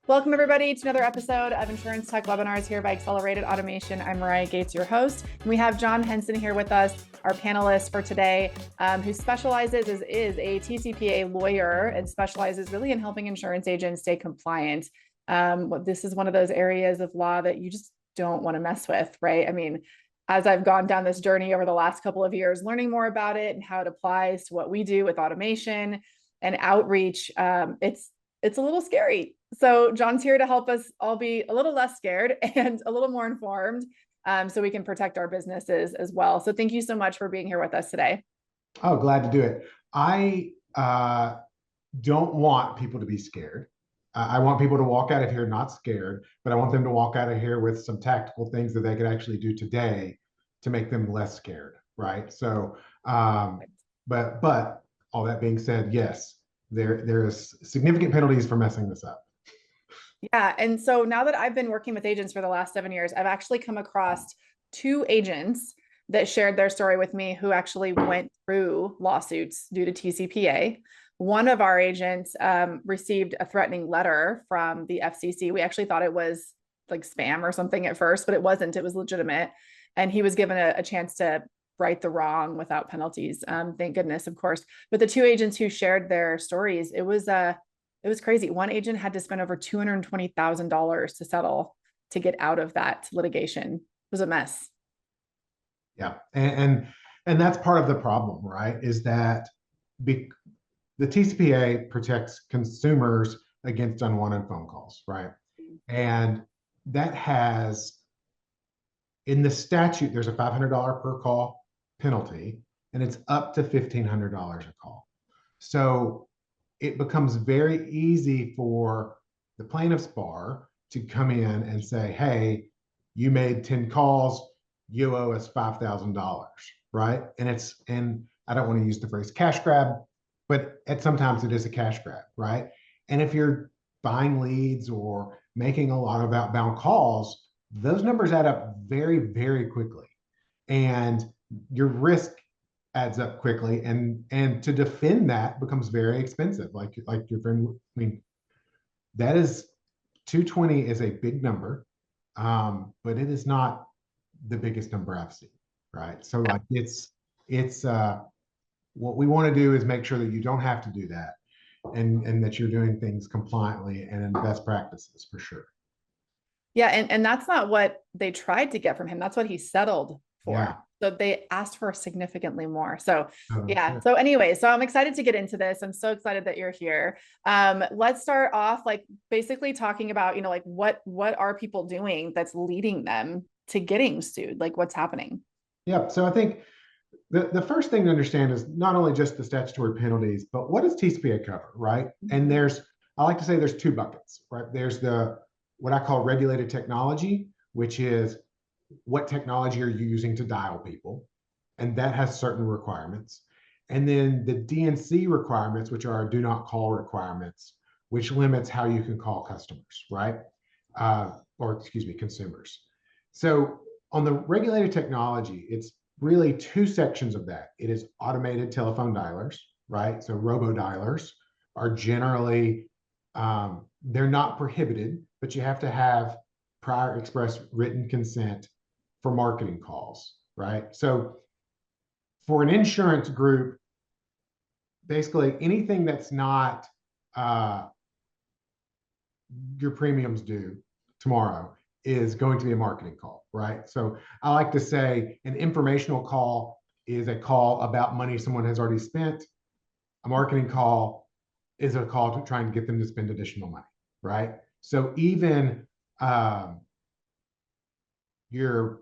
Welcome, everybody, to another episode of Insurance Tech Webinars here by Accelerated Automation. I'm Mariah Gates, your host. And we have John Henson here with us, our panelist for today, who specializes is a TCPA lawyer and specializes really in helping insurance agents stay compliant. This is one of those areas of law that you just don't want to mess with, right? I mean, as I've gone down this journey over the last couple of years, learning more about it and how it applies to what we do with automation and outreach, it's a little scary. So John's here to help us all be a little less scared and a little more informed, so we can protect our businesses as well. So thank you so much for being here with us today. Oh, glad to do it. I don't want people to be scared. I want people to walk out of here not scared, but I want them to walk out of here with some tactical things that they could actually do today to make them less scared, right? So, but all that being said, yes, there is significant penalties for messing this up. Yeah. And so now that I've been working with agents for the last 7 years, I've actually come across two agents that shared their story with me who actually went through lawsuits due to TCPA. One of our agents received a threatening letter from the FCC. We actually thought it was like spam or something at first, but it wasn't. It was legitimate. And he was given a chance to right the wrong without penalties. Thank goodness, of course. But the two agents who shared their stories, it was crazy. One agent had to spend over $220,000 to settle to get out of that litigation. It was a mess. Yeah, and that's part of the problem, right? Is that the TCPA protects consumers against unwanted phone calls, right? And that has, in the statute, there's a $500 per call penalty, and it's up to $1,500 a call. So it becomes very easy for the plaintiff's bar to come in and say, hey, you made 10 calls, you owe us $5,000, right? And I don't want to use the phrase cash grab, but sometimes it is a cash grab, right? And if you're buying leads or making a lot of outbound calls, those numbers add up very, very quickly. And your risk adds up quickly, and to defend that becomes very expensive. Like your friend, I mean, that is 220 is a big number, but it is not the biggest number I've seen, right? So like it's what we want to do is make sure that you don't have to do that, and that you're doing things compliantly and in best practices for sure. Yeah, and that's not what they tried to get from him. That's what he settled for. Yeah. So they asked for significantly more. So yeah. Sure. So anyway, so I'm excited to get into this. I'm so excited that you're here. Let's start off like basically talking about, like what are people doing that's leading them to getting sued? Like what's happening? Yeah. So I think the first thing to understand is not only just the statutory penalties, but what does TCPA cover, right? And I like to say there's two buckets, right? There's what I call regulated technology, which is what technology are you using to dial people? And that has certain requirements. And then the DNC requirements, which are do not call requirements, which limits how you can call customers, right? Or excuse me, consumers. So on the regulated technology, it's really two sections of that. It is automated telephone dialers, right? So robo-dialers are generally, they're not prohibited, but you have to have prior express written consent for marketing calls, right? So for an insurance group, basically anything that's not your premiums due tomorrow is going to be a marketing call, right? So I like to say an informational call is a call about money someone has already spent. A marketing call is a call to trying to get them to spend additional money, right? So even your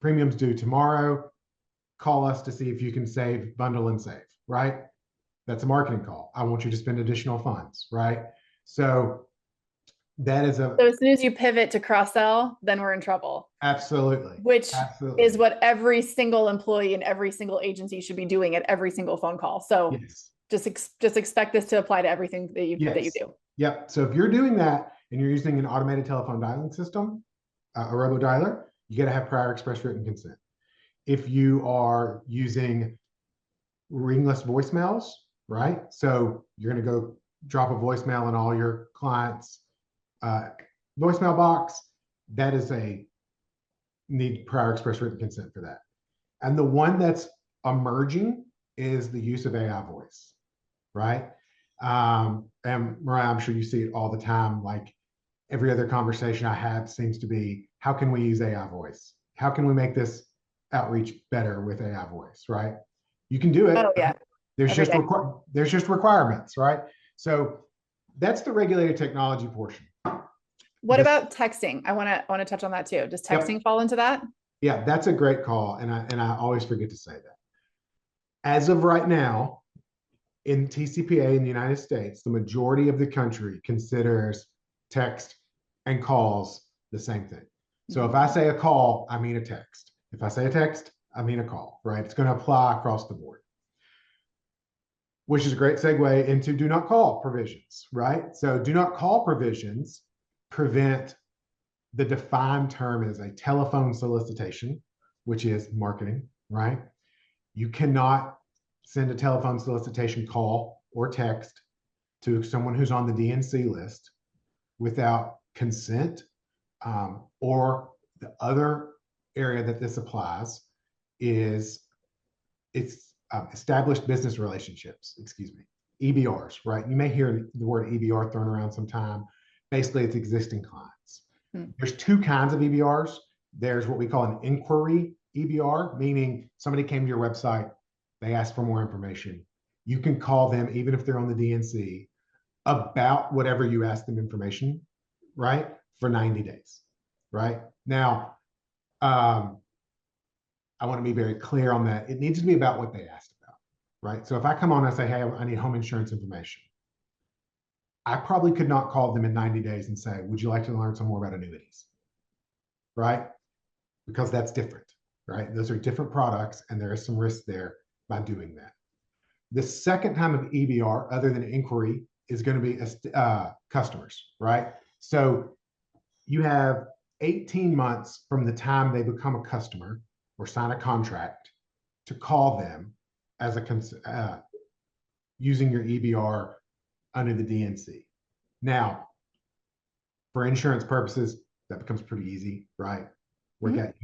premiums due tomorrow, call us to see if you can save, bundle and save, right? That's a marketing call. I want you to spend additional funds, right? So that is So as soon as you pivot to cross sell, then we're in trouble. Absolutely. Which Absolutely. is what every single employee and every single agency should be doing at every single phone call. So yes. just expect this to apply to everything that you do. Yep. So if you're doing that and you're using an automated telephone dialing system, a robo dialer, you got to have prior express written consent. If you are using ringless voicemails, right? So you're going to go drop a voicemail in all your clients' voicemail box, that is a need prior express written consent for that. And the one that's emerging is the use of AI voice, right? And Mariah, I'm sure you see it all the time. Like every other conversation I have seems to be, how can we use AI voice? How can we make this outreach better with AI voice, right? You can do it. Oh yeah. There's Every just day. there's just requirements, right? So that's the regulated technology portion. What about texting? I want to touch on that too. Does texting fall into that? Yeah, that's a great call, and I always forget to say that. As of right now, in TCPA in the United States, the majority of the country considers text and calls the same thing. So if I say a call, I mean a text. If I say a text, I mean a call, right? It's going to apply across the board, which is a great segue into do not call provisions, right? So do not call provisions prevent the defined term as a telephone solicitation, which is marketing, right? You cannot send a telephone solicitation call or text to someone who's on the DNC list without consent. Or the other area that this applies is it's established business relationships, excuse me, EBRs, right? You may hear the word EBR thrown around sometime. Basically, it's existing clients. There's two kinds of EBRs. There's what we call an inquiry EBR, meaning somebody came to your website, they asked for more information. You can call them, even if they're on the DNC, about whatever you asked them information, right? For 90 days, right? Now, I want to be very clear on that. It needs to be about what they asked about, right? So if I come on and say, hey, I need home insurance information, I probably could not call them in 90 days and say, would you like to learn some more about annuities, right? Because that's different, right? Those are different products, and there is some risk there by doing that. The second time of EBR, other than inquiry, is going to be customers, right? So you have 18 months from the time they become a customer or sign a contract to call them as a using your EBR under the DNC. Now, for insurance purposes, that becomes pretty easy, right? Work out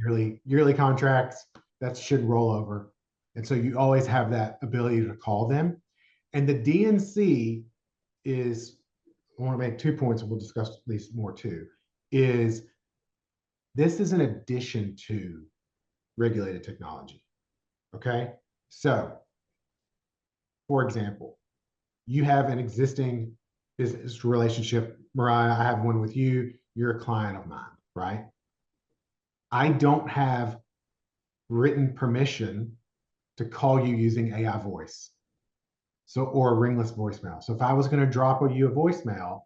yearly contracts, that should roll over. And so you always have that ability to call them. And the DNC is, I want to make 2 points, and we'll discuss these more too, is this is an addition to regulated technology, okay? So, for example, you have an existing business relationship. Mariah, I have one with you. You're a client of mine, right? I don't have written permission to call you using AI voice. So, or a ringless voicemail. So if I was going to drop you a voicemail,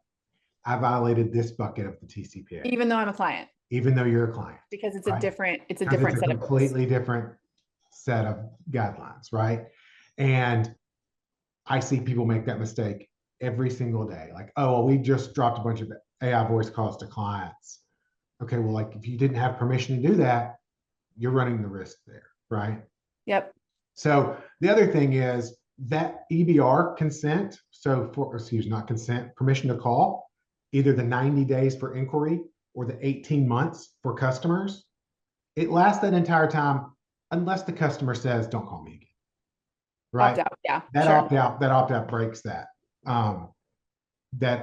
I violated this bucket of the TCPA. Even though I'm a client. Even though you're a client. Because it's right? a different, it's a Because different it's set a of completely different set of guidelines, right? And I see people make that mistake every single day. Like, oh, well, we just dropped a bunch of AI voice calls to clients. Okay, well, like if you didn't have permission to do that, you're running the risk there, right? Yep. So the other thing is that EBR consent, so for, excuse, not consent, permission to call, either the 90 days for inquiry or the 18 months for customers, it lasts that entire time unless the customer says, don't call me again. Right? Opt out. Yeah. That sure. opt out breaks that,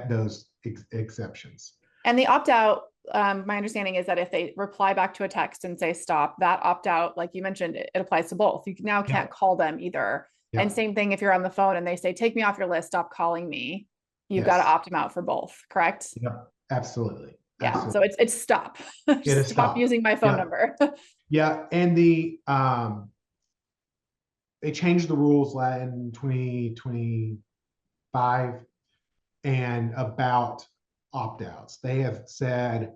those exceptions. And the opt out, my understanding is that if they reply back to a text and say stop, that opt out, like you mentioned, it applies to both. You now can't call them either. And same thing if you're on the phone and they say, take me off your list, stop calling me. You've got to opt them out for both, correct? Yep, absolutely. Yeah. Absolutely. So it's stop. It is Stop using my phone number. Yeah. And they changed the rules in 2025 and about opt-outs. They have said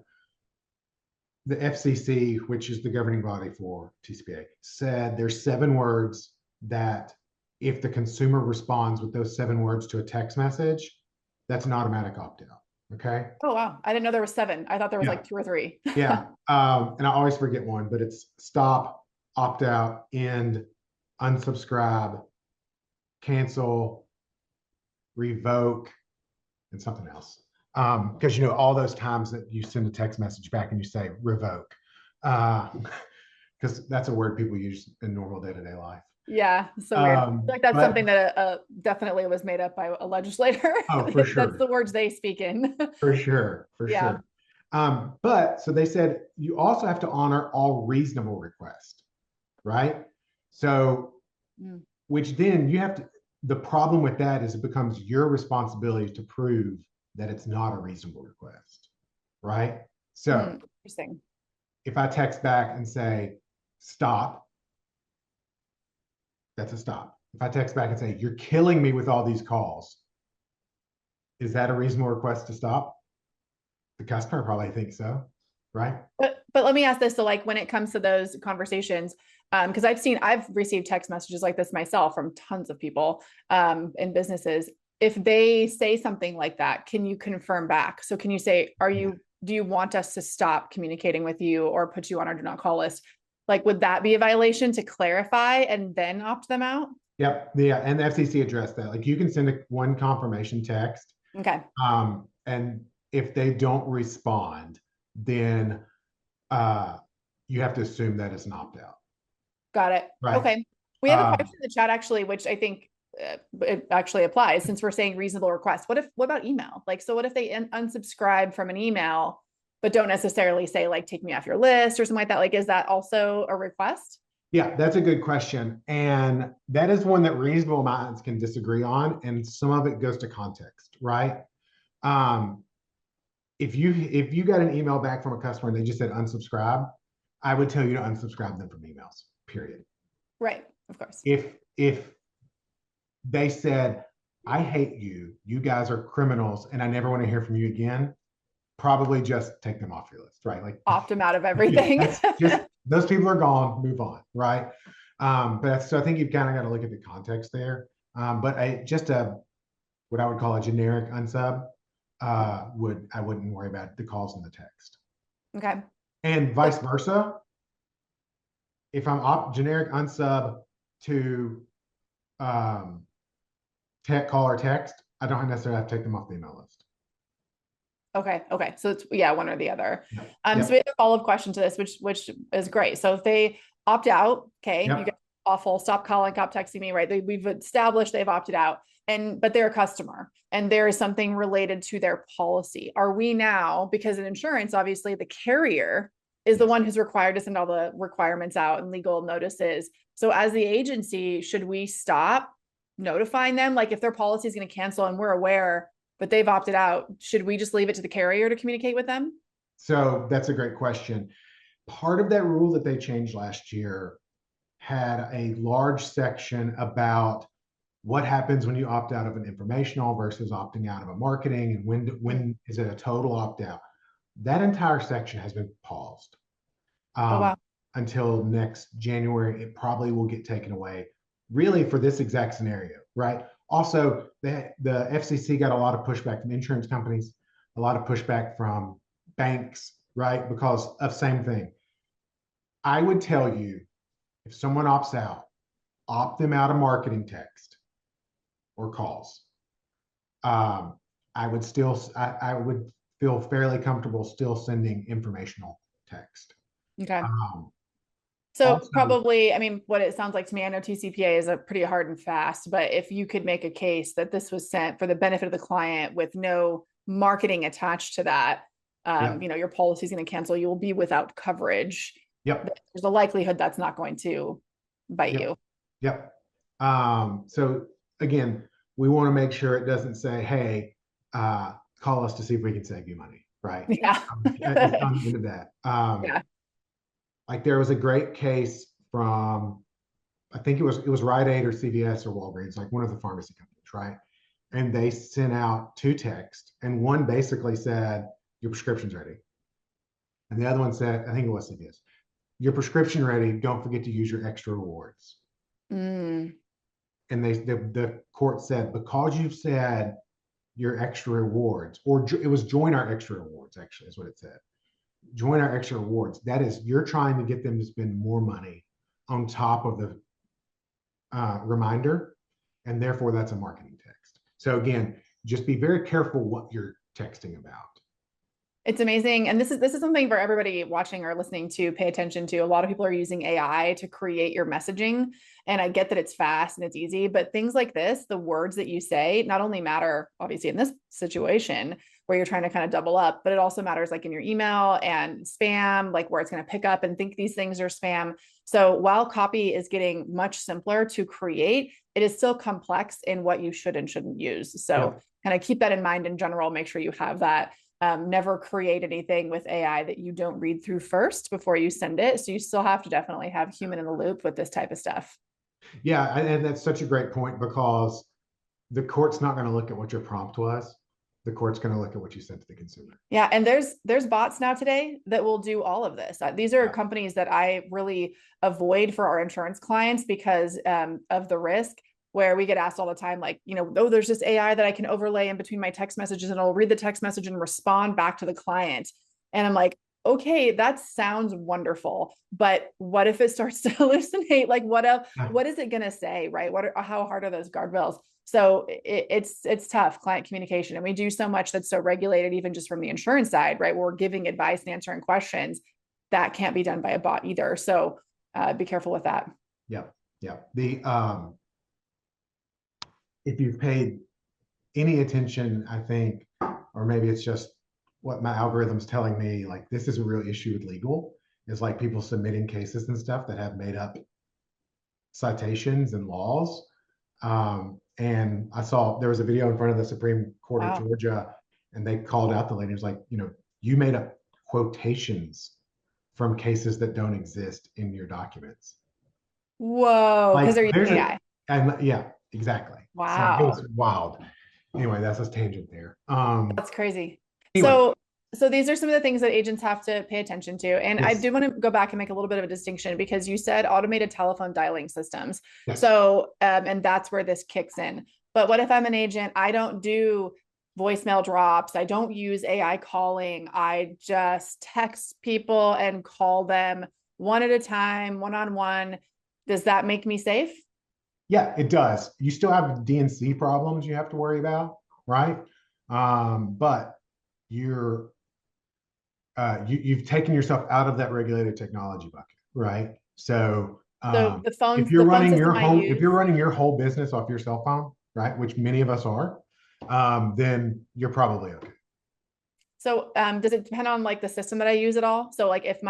the FCC, which is the governing body for TCPA, said there's 7 words that if the consumer responds with those 7 words to a text message, that's an automatic opt-out. Okay. Oh, wow. I didn't know there was 7. I thought there was like 2 or 3. Yeah. And I always forget one, but it's stop, opt out, end, unsubscribe, cancel, revoke, and something else. Because all those times that you send a text message back and you say revoke, because that's a word people use in normal day-to-day life. Yeah, so weird. I feel like that's But something that definitely was made up by a legislator. oh, for sure. That's the words they speak in. For sure, for Yeah. sure. But so they said you also have to honor all reasonable requests, right? So, which then you have to, the problem with that is it becomes your responsibility to prove that it's not a reasonable request, right? So, Interesting. if I text back and say, stop, that's a stop. If I text back and say, you're killing me with all these calls, is that a reasonable request to stop? The customer probably thinks so, right? But let me ask this. So like when it comes to those conversations, because I've received text messages like this myself from tons of people in businesses. If they say something like that, can you confirm back? So can you say, do you want us to stop communicating with you or put you on our do not call list? Like, would that be a violation to clarify and then opt them out? Yep. Yeah. And the FCC addressed that. Like you can send one confirmation text. Okay. And if they don't respond, then you have to assume that it's an opt-out. Got it. Right. Okay. We have a question in the chat actually, which I think it actually applies since we're saying reasonable request. What about email? Like, so what if they unsubscribe from an email, but don't necessarily say like, take me off your list or something like that? Like, is that also a request? Yeah, that's a good question. And that is one that reasonable minds can disagree on. And some of it goes to context, right? If you got an email back from a customer and they just said unsubscribe, I would tell you to unsubscribe them from emails, period. Right, of course. If they said, I hate you, you guys are criminals, and I never want to hear from you again, probably just take them off your list, right? Like opt them out of everything. just those people are gone, move on, right? So I think you've kind of got to look at the context there. But what I would call a generic unsub, I wouldn't worry about the calls in the text. Okay. And vice versa. If I'm generic unsub to call or text, I don't necessarily have to take them off the email list. Okay. So it's one or the other. Yep. So we have a follow-up question to this, which is great. So if they opt out, okay, Yep. you get awful, stop calling, stop texting me, right? We've established they've opted out, but they're a customer and there is something related to their policy. Are we now, because in insurance, obviously the carrier is the one who's required to send all the requirements out and legal notices. So as the agency, should we stop notifying them? Like if their policy is going to cancel and we're aware, but they've opted out, should we just leave it to the carrier to communicate with them? So that's a great question. Part of that rule that they changed last year had a large section about what happens when you opt out of an informational versus opting out of a marketing, and when is it a total opt out. That entire section has been paused until next January. It probably will get taken away, really, for this exact scenario, right? Also, the FCC got a lot of pushback from insurance companies, a lot of pushback from banks, right? Because of same thing. I would tell you, if someone opts out, opt them out of marketing text or calls. I would feel fairly comfortable still sending informational text. Okay. So Also, probably, I mean, what it sounds like to me, I know TCPA is a pretty hard and fast, but if you could make a case that this was sent for the benefit of the client with no marketing attached to that, your policy is going to cancel, you will be without coverage. Yep. There's a likelihood that's not going to bite you. Yep. So again, we want to make sure it doesn't say, hey, call us to see if we can save you money, right? Yeah. It's on the end of that. Yeah. Like there was a great case from, I think it was Rite Aid or CVS or Walgreens, like one of the pharmacy companies, right? And they sent out two texts, and one basically said, your prescription's ready. And the other one said, I think it was CVS, your prescription ready, don't forget to use your extra rewards. And the court said, because you've said your extra rewards, or it was join our extra rewards, actually, is what it said. Join our extra rewards. That is, you're trying to get them to spend more money on top of the reminder, and therefore that's a marketing text. So again, just be very careful what you're texting about. It's amazing. And this is something for everybody watching or listening to pay attention to. A lot of people are using AI to create your messaging. And I get that it's fast and it's easy, but things like this, the words that you say not only matter obviously in this situation where you're trying to kind of double up, but it also matters like in your email and spam, like where it's going to pick up and think these things are spam. So while copy is getting much simpler to create, it is still complex in what you should and shouldn't use. So kind of keep that in mind in general, make sure you have that. Never create anything with AI that you don't read through first before you send it. So you still have to definitely have human in the loop with this type of stuff. Yeah, and that's such a great point because the court's not going to look at what your prompt was. The court's going to look at what you sent to the consumer. Yeah, and there's bots now today that will do all of this. These are companies that I really avoid for our insurance clients because of the risk. Where we get asked all the time, like, oh, there's this AI that I can overlay in between my text messages and I'll read the text message and respond back to the client. And I'm like, okay, that sounds wonderful. But what if it starts to hallucinate? Like, what is it going to say? Right. How hard are those guardrails? So it's tough client communication. And we do so much that's so regulated, even just from the insurance side, right? We're giving advice and answering questions that can't be done by a bot either. So be careful with that. Yeah. Yeah. If you've paid any attention, I think, or maybe it's just what my algorithm's telling me, like this is a real issue with legal, is like people submitting cases and stuff that have made up citations and laws. And I saw there was a video in front of the Supreme Court of Georgia, and they called out the lady. It was like, you made up quotations from cases that don't exist in your documents. Whoa, because they're using AI. And yeah, exactly. Wow. So it was wild. Anyway, that's a tangent there. That's crazy. Anyway. So these are some of the things that agents have to pay attention to. And Yes. I do want to go back and make a little bit of a distinction because you said automated telephone dialing systems. Yes. So, and that's where this kicks in. But what if I'm an agent? I don't do voicemail drops. I don't use AI calling. I just text people and call them one at a time, one-on-one. Does that make me safe? Yeah, it does. You still have DNC problems you have to worry about, right? But you've taken yourself out of that regulated technology bucket, right? So the phone, if you're running your whole business off your cell phone, right, which many of us are, then you're probably okay. So does it depend on like the system that I use at all? So like if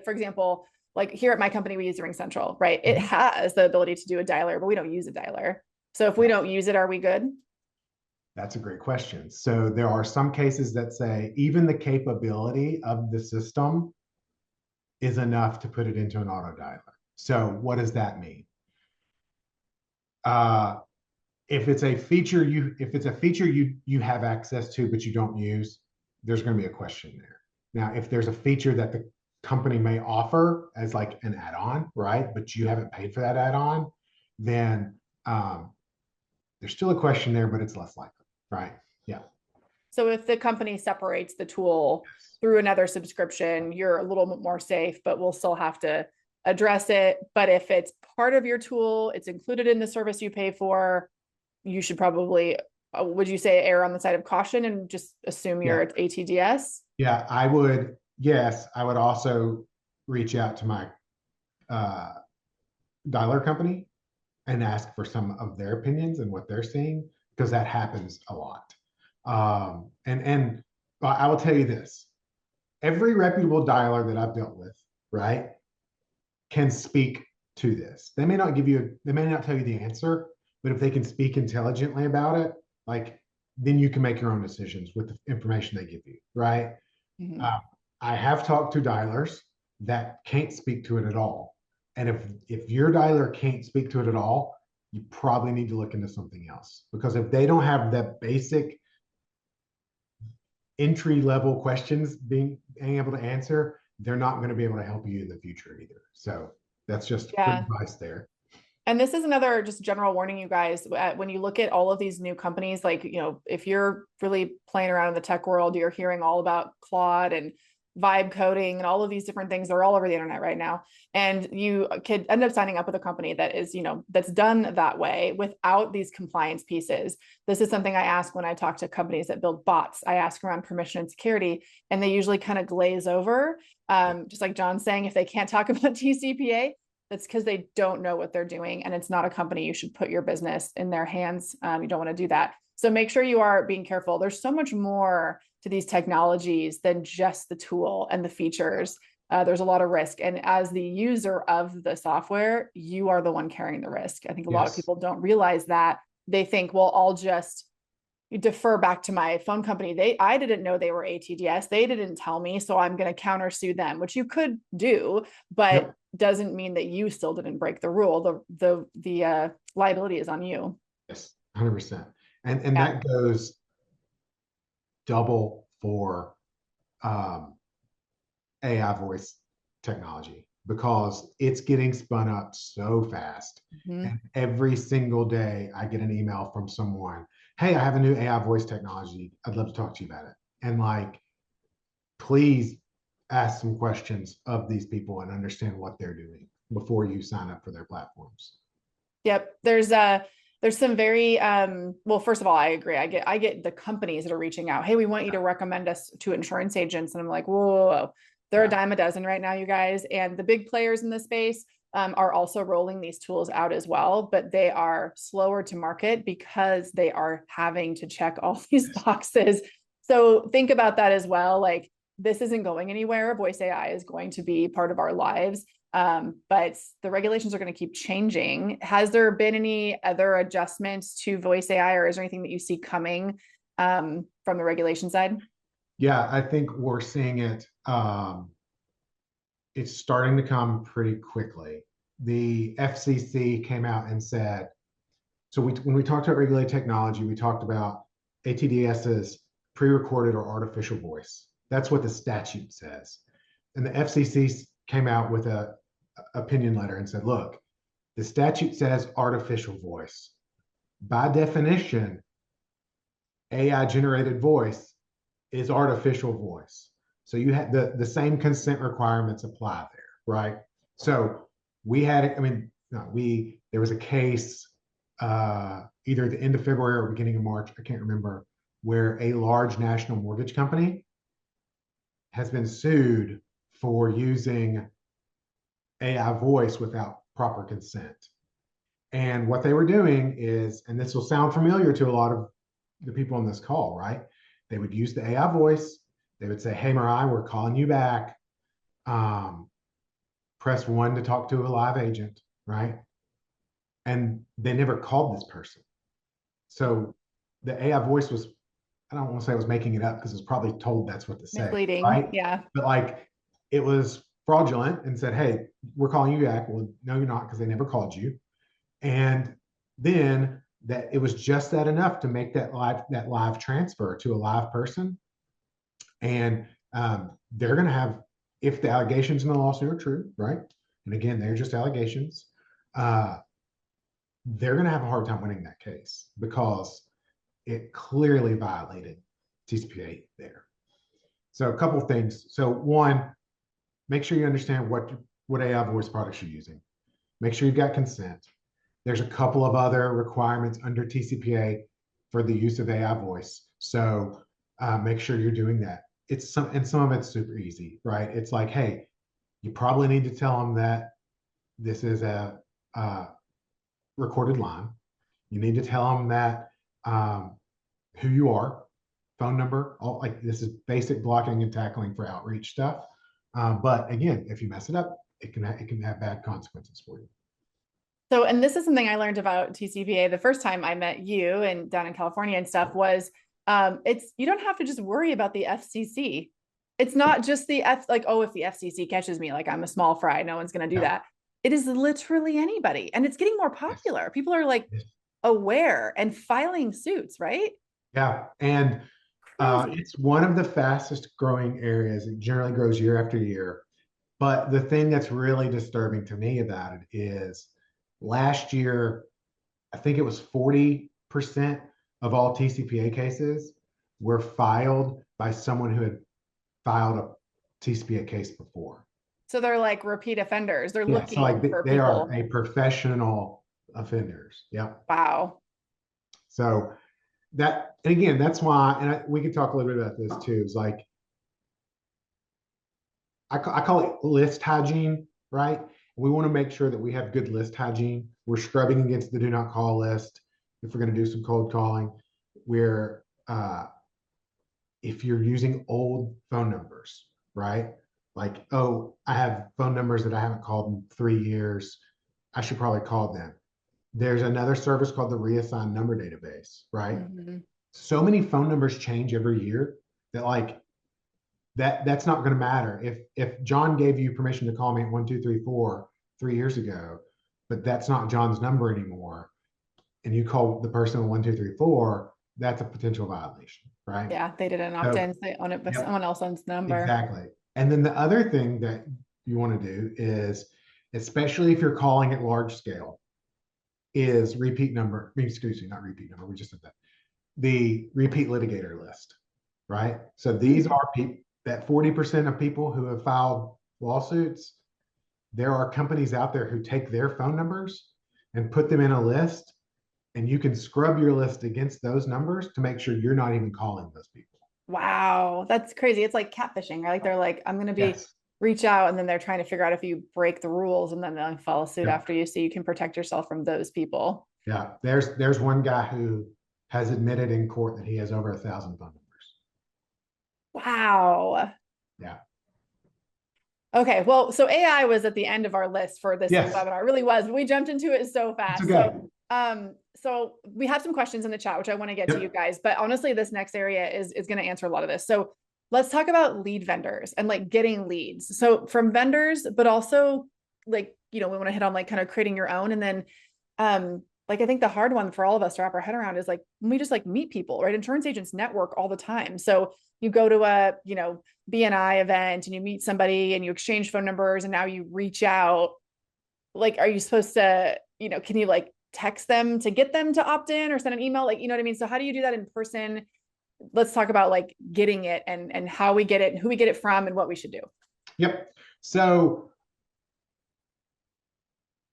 for example, like here at my company, we use RingCentral, right? It has the ability to do a dialer, but we don't use a dialer. So if we don't use it, are we good? That's a great question. So there are some cases that say even the capability of the system is enough to put it into an auto dialer. So what does that mean? If it's a feature you have access to but you don't use, there's going to be a question there. Now, if there's a feature that the company may offer as like an add-on, right, but you haven't paid for that add-on, then there's still a question there, but it's less likely, right? Yeah. So if the company separates the tool through another subscription, you're a little bit more safe, but we'll still have to address it. But if it's part of your tool, it's included in the service you pay for, you should probably, would you say, err on the side of caution and just assume you're at ATDS? Yeah, I would. Yes, I would also reach out to my dialer company and ask for some of their opinions and what they're seeing, because that happens a lot. And I will tell you this, every reputable dialer that I've dealt with, right, can speak to this. They may not tell you the answer, but if they can speak intelligently about it, like, then you can make your own decisions with the information they give you, right? Mm-hmm. I have talked to dialers that can't speak to it at all. And if your dialer can't speak to it at all, you probably need to look into something else, because if they don't have that basic entry level questions being able to answer, they're not going to be able to help you in the future either. So that's just good advice there. And this is another just general warning, you guys, when you look at all of these new companies, like, if you're really playing around in the tech world, you're hearing all about Claude and vibe coding and all of these different things are all over the internet right now. And you could end up signing up with a company that is, that's done that way without these compliance pieces. This is something I ask when I talk to companies that build bots. I ask around permission and security, and they usually kind of glaze over. Just like John's saying, if they can't talk about TCPA, that's because they don't know what they're doing. And it's not a company you should put your business in their hands. You don't want to do that. So make sure you are being careful. There's so much more to these technologies than just the tool and the features. There's a lot of risk. And as the user of the software, you are the one carrying the risk. I think a lot of people don't realize that. They think, well, I'll just defer back to my phone company. I didn't know they were ATDS. They didn't tell me, so I'm going to countersue them, which you could do, but doesn't mean that you still didn't break the rule. The liability is on you. Yes, 100%. And that goes double for AI voice technology, because it's getting spun up so fast. And every single day I get an email from someone, hey, I have a new AI voice technology. I'd love to talk to you about it. And like, please ask some questions of these people and understand what they're doing before you sign up for their platforms. Yep. There's some very well, first of all, I agree. I get the companies that are reaching out. Hey, we want you to recommend us to insurance agents. And I'm like, whoa. They're a dime a dozen right now, you guys. And the big players in the space are also rolling these tools out as well, but they are slower to market because they are having to check all these boxes. So think about that as well. Like, this isn't going anywhere. Voice AI is going to be part of our lives. But the regulations are going to keep changing. Has there been any other adjustments to voice AI, or is there anything that you see coming from the regulation side? Yeah, I think we're seeing it. It's starting to come pretty quickly. The FCC came out and said, so when we talked about regulated technology, we talked about ATDS's pre-recorded or artificial voice. That's what the statute says. And the FCC came out with a opinion letter and said, look, the statute says artificial voice. By definition, AI generated voice is artificial voice. So you have the same consent requirements apply there, right? So we had, there was a case either at the end of February or beginning of March, I can't remember, where a large national mortgage company has been sued for using AI voice without proper consent. And what they were doing is, and this will sound familiar to a lot of the people on this call, right? They would use the AI voice. They would say, hey, Mariah, we're calling you back. Press 1 to talk to a live agent, right? And they never called this person. So the AI voice was, I don't want to say I was making it up because it's probably told that's what to say. Misleading, right? Yeah. But like, it was fraudulent and said, hey, we're calling you back. Well, no, you're not, because they never called you. And then that it was just that enough to make that live transfer to a live person. And they're going to have, if the allegations in the lawsuit are true, right? And again, they're just allegations. They're going to have a hard time winning that case because it clearly violated TCPA there. So a couple of things. So one, make sure you understand what AI voice products you're using. Make sure you've got consent. There's a couple of other requirements under TCPA for the use of AI voice. So make sure you're doing that. Some of it's super easy, right? It's like, hey, you probably need to tell them that this is a recorded line. You need to tell them that who you are, phone number, all, like this is basic blocking and tackling for outreach stuff. But again, if you mess it up, it can have bad consequences for you. So, and this is something I learned about TCPA the first time I met you and down in California and stuff was you don't have to just worry about the FCC. It's not just if the FCC catches me, like I'm a small fry, no one's going to do that. It is literally anybody. And it's getting more popular. People are like aware and filing suits, right? Yeah. And it's one of the fastest growing areas. It generally grows year after year. But the thing that's really disturbing to me about it is last year, I think it was 40% of all TCPA cases were filed by someone who had filed a TCPA case before. So they're like repeat offenders. They're Yeah, so looking like for they are people. a professional offenders. Yeah. Wow. So that, and again, that's why, and we could talk a little bit about this too. It's like, I call it list hygiene, right? We want to make sure that we have good list hygiene. We're scrubbing against the do not call list. If we're going to do some cold calling, we're, if you're using old phone numbers, right? Like, oh, I have phone numbers that I haven't called in 3 years. I should probably call them. There's another service called the reassigned number database, right? Mm-hmm. So many phone numbers change every year that like that's not going to matter. If John gave you permission to call me at 1234 3 years ago, but that's not John's number anymore, and you call the person at 1234, that's a potential violation, right? Yeah, they didn't opt So, in, so they own it, but yep, someone else owns the number. exactly. And then the other thing that you want to do is, especially if you're calling at large scale, is repeat number, excuse me, not repeat number, we just said that, the repeat litigator list, right? So these are people, that 40% of people who have filed lawsuits, there are companies out there who take their phone numbers and put them in a list, and you can scrub your list against those numbers to make sure you're not even calling those people. Wow, that's crazy. It's like catfishing, right? Like they're like, I'm gonna be Yes. reach out, and then they're trying to figure out if you break the rules, and then they'll follow suit Yeah. after you, so you can protect yourself from those people. Yeah. There's one guy who has admitted in court that he has over 1,000 phone numbers. Wow. Yeah. Okay, well, so AI was at the end of our list for this Yes. webinar. It really was. We jumped into it so fast. It's okay. So we have some questions in the chat, which I want to get Yep. to you guys, but honestly, this next area is going to answer a lot of this. So let's talk about lead vendors and like getting leads. So from vendors, but also like, we want to hit on like kind of creating your own. And then, like, I think the hard one for all of us to wrap our head around is like, when we just like meet people, right? Insurance agents network all the time. So you go to a, BNI event and you meet somebody and you exchange phone numbers and now you reach out. Like, are you supposed to, can you like text them to get them to opt in or send an email? Like, you know what I mean? So how do you do that in person? Let's talk about like getting it and how we get it and who we get it from and what we should do. Yep. So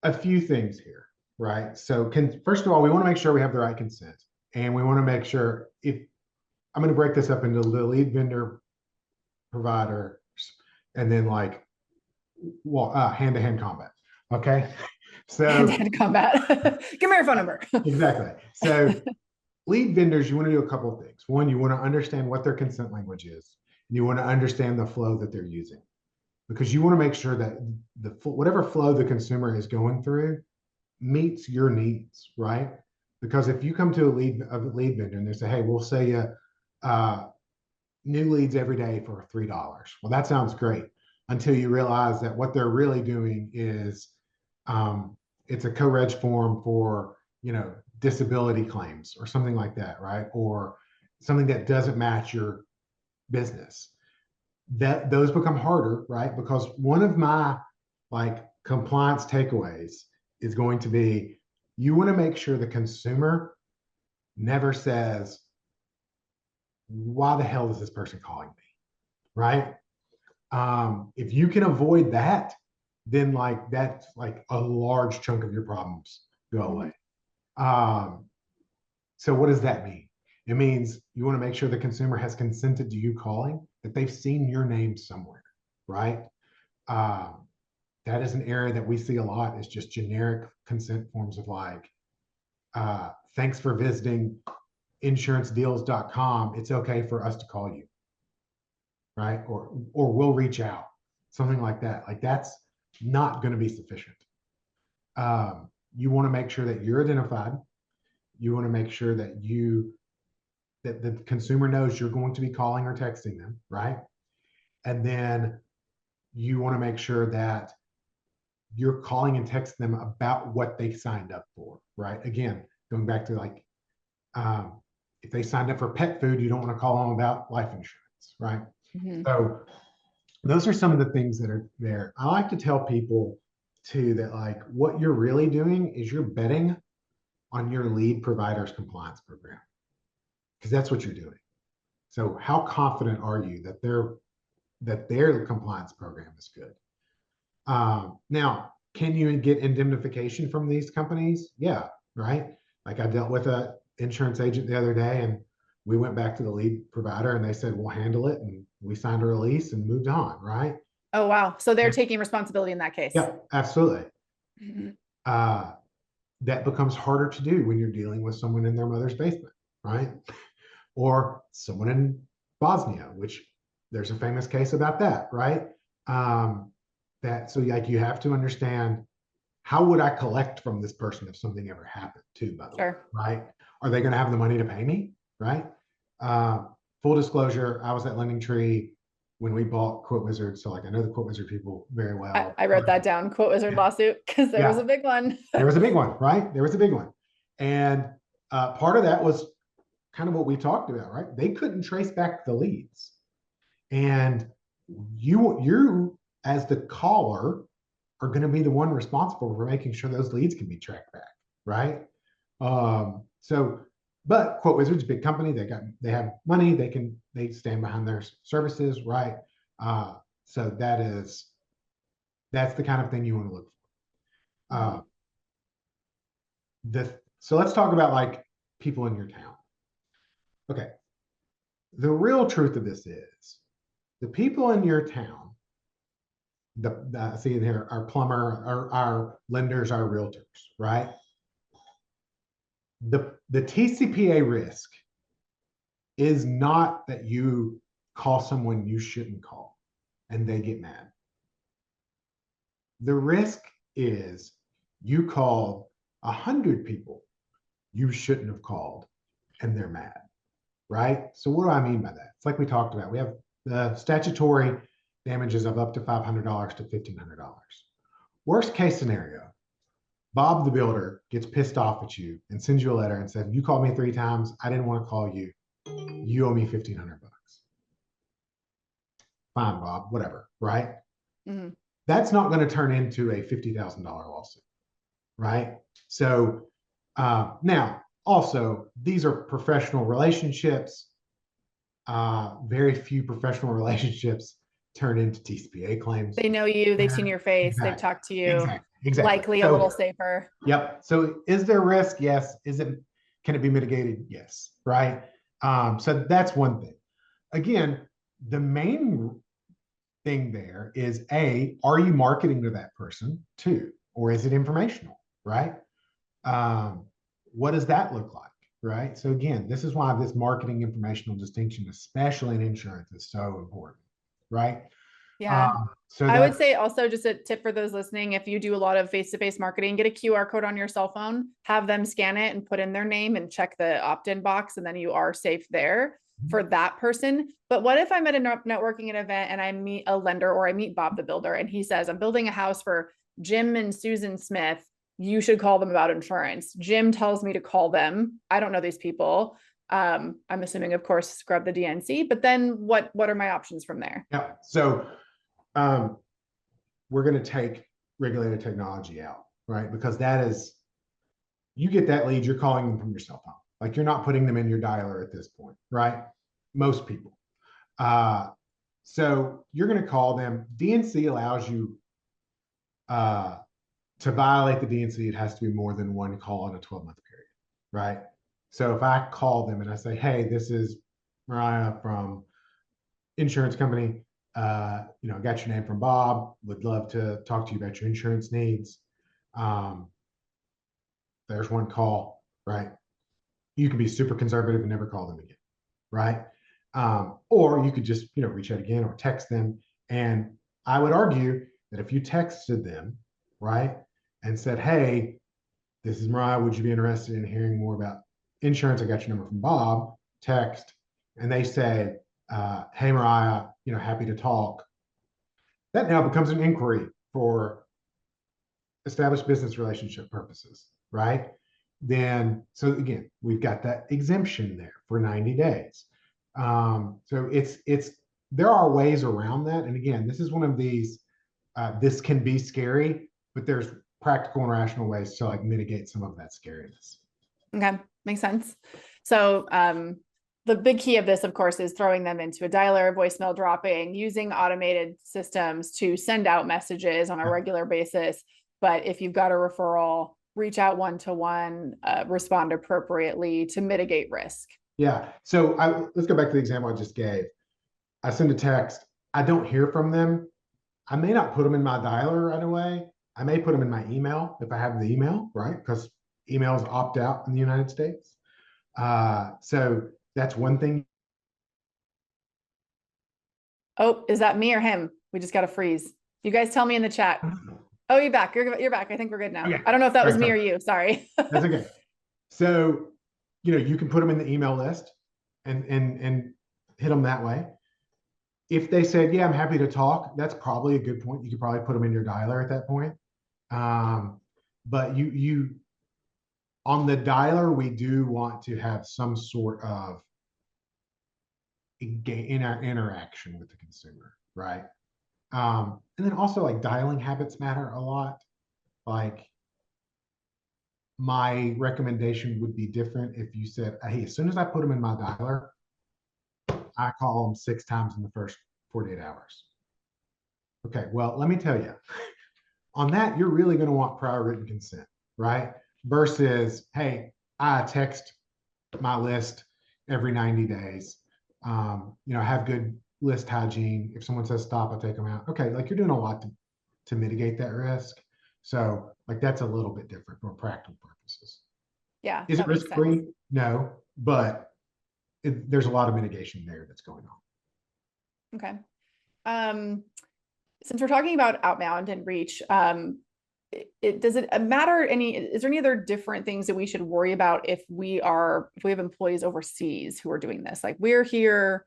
a few things here, right? So first of all, we want to make sure we have the right consent, and we want to make sure, if I'm going to break this up into the lead vendor, providers, and then like hand-to-hand combat. Okay. So Hand-to-hand combat. Give me your phone number. exactly. So lead vendors, you want to do a couple of things. One, you want to understand what their consent language is, and you want to understand the flow that they're using, because you want to make sure that whatever flow the consumer is going through meets your needs, right? Because if you come to a lead vendor and they say, hey, we'll sell you new leads every day for $3. Well, that sounds great until you realize that what they're really doing is it's a co-reg form for, disability claims or something like that, right? Or something that doesn't match your business. That those become harder, right? Because one of my like compliance takeaways is going to be, you want to make sure the consumer never says, why the hell is this person calling me, right? If you can avoid that, then like that's like a large chunk of your problems go away. So what does that mean? It means you want to make sure the consumer has consented to you calling, that they've seen your name somewhere, right? That is an area that we see a lot, is just generic consent forms of like, thanks for visiting insurancedeals.com. It's okay for us to call you, right? Or we'll reach out, something like that. Like that's not going to be sufficient. You want to make sure that you're identified. You want to make sure that that the consumer knows you're going to be calling or texting them, right? And then you want to make sure that you're calling and texting them about what they signed up for, right? Again, going back to like, if they signed up for pet food, you don't want to call them about life insurance, right? Mm-hmm. So those are some of the things that are there. I like to tell people too that like what you're really doing is you're betting on your lead provider's compliance program, because that's what you're doing. So how confident are you that they're that their compliance program is good. Now, can you get indemnification from these companies? Yeah, right. Like I dealt with a insurance agent the other day, and we went back to the lead provider, and they said we'll handle it, and we signed a release and moved on. Right. Oh, wow. So they're taking responsibility in that case. Yeah, absolutely. Mhm. That becomes harder to do when you're dealing with someone in their mother's basement, right? Or someone in Bosnia, which there's a famous case about that, right? That so like you have to understand, how would I collect from this person if something ever happened too, by the way, right? Are they going to have the money to pay me, right? Full disclosure, I was at Lending Tree when we bought Quote Wizard, so like I know the Quote Wizard people very well. I wrote that down, Quote Wizard lawsuit, because there was a big one. There was a big one, right? There was a big one. And part of that was kind of what we talked about, right? They couldn't trace back the leads. And you as the caller are going to be the one responsible for making sure those leads can be tracked back, right? But Quote Wizard's a big company. They have money. They stand behind their services, right? So that's the kind of thing you want to look for. So let's talk about like people in your town. Okay. The real truth of this is the people in your town, see in here, our plumber, our lenders, our realtors, right? The TCPA risk is not that you call someone you shouldn't call and they get mad. The risk is you called 100 people you shouldn't have called and they're mad, right? So what do I mean by that? It's like we talked about. We have the statutory damages of up to $500 to $1,500. Worst case scenario, Bob the builder gets pissed off at you and sends you a letter and said, you called me 3 times. I didn't want to call you. You owe me $1,500. Fine, Bob, whatever, right? Mm-hmm. That's not going to turn into a $50,000 lawsuit, right? So now, also, these are professional relationships. Very few professional relationships turn into TCPA claims. They know you, they've seen your face, exactly. They've talked to you. Exactly. Likely a little safer. Yep. So is there risk? Yes. Can it be mitigated? Yes. Right. So that's one thing. Again, the main thing there is are you marketing to that person? 2, or is it informational? Right. What does that look like? Right. So again, this is why this marketing informational distinction, especially in insurance, is so important. Right. Yeah. So I would say also, just a tip for those listening, if you do a lot of face-to-face marketing, get a QR code on your cell phone, have them scan it and put in their name and check the opt-in box, and then you are safe there for that person. But what if I'm at a networking event and I meet a lender, or I meet Bob the builder, and he says, I'm building a house for Jim and Susan Smith. You should call them about insurance. Jim tells me to call them. I don't know these people. I'm assuming, of course, scrub the DNC, but then what are my options from there? Yeah. So we're going to take regulated technology out, right? Because that is, you get that lead, you're calling them from your cell phone. Like, you're not putting them in your dialer at this point, right? Most people. So you're going to call them. DNC allows you to violate the DNC. It has to be more than one call in a 12-month period, right? So if I call them and I say, hey, this is Mariah from insurance company. I got your name from Bob. Would love to talk to you about your insurance needs. There's one call, right? You can be super conservative and never call them again, right? Or you could just, reach out again or text them. And I would argue that if you texted them, right, and said, hey, this is Mariah, would you be interested in hearing more about insurance? I got your number from Bob, text, and they say, hey, Mariah, happy to talk. That now becomes an inquiry for established business relationship purposes, right? So again, we've got that exemption there for 90 days. So there are ways around that. And again, this is one of these, this can be scary, but there's practical and rational ways to mitigate some of that scariness. Okay. Makes sense. So, the big key of this, of course, is throwing them into a dialer, voicemail dropping, using automated systems to send out messages on a regular basis. But if you've got a referral, reach out one-to-one, respond appropriately to mitigate risk. Yeah. So let's go back to the example I just gave. I send a text. I don't hear from them. I may not put them in my dialer right away. I may put them in my email if I have the email, right? Because emails opt out in the United States. So that's one thing. Oh, is that me or him? We just got a freeze. You guys tell me in the chat. Oh, you're back. You're back. I think we're good now. Okay. I don't know if that was me Sorry. or you. Sorry. That's okay. So, you can put them in the email list and hit them that way. If they said, yeah, I'm happy to talk, that's probably a good point. You could probably put them in your dialer at that point. But you on the dialer, we do want to have some sort of in our interaction with the consumer, right? And then also like dialing habits matter a lot. Like my recommendation would be different if you said, hey, as soon as I put them in my dialer, I call them 6 times in the first 48 hours. Okay, well, let me tell you, on that, you're really going to want prior written consent, right? Versus, hey, I text my list every 90 days. Have good list hygiene. If someone says stop, I take them out. Okay, like you're doing a lot to mitigate that risk. So like that's a little bit different for practical purposes. Yeah. Is it risk-free? No, but there's a lot of mitigation there that's going on. Okay. Since we're talking about outbound and reach, does it matter is there any other different things that we should worry about if we have employees overseas who are doing this? Like we're here,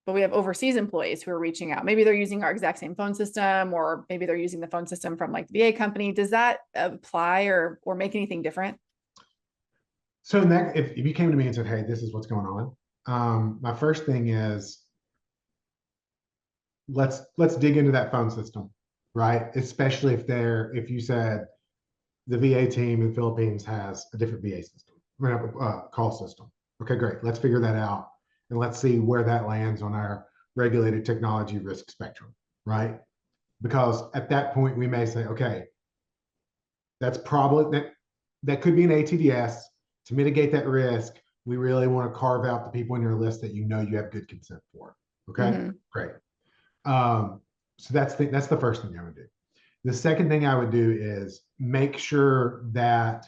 but we have overseas employees who are reaching out. Maybe they're using our exact same phone system, or maybe they're using the phone system from like the VA company. Does that apply or make anything different? So in that, if you came to me and said, hey, this is what's going on, my first thing is let's dig into that phone system, right? Especially if you said the VA team in the Philippines has a different VA system, call system. Okay, great. Let's figure that out and let's see where that lands on our regulated technology risk spectrum, right? Because at that point we may say, okay, that's probably that could be an ATDS. To mitigate that risk, we really want to carve out the people in your list that you have good consent for. Okay, great. So that's the first thing I would do. The second thing I would do is make sure that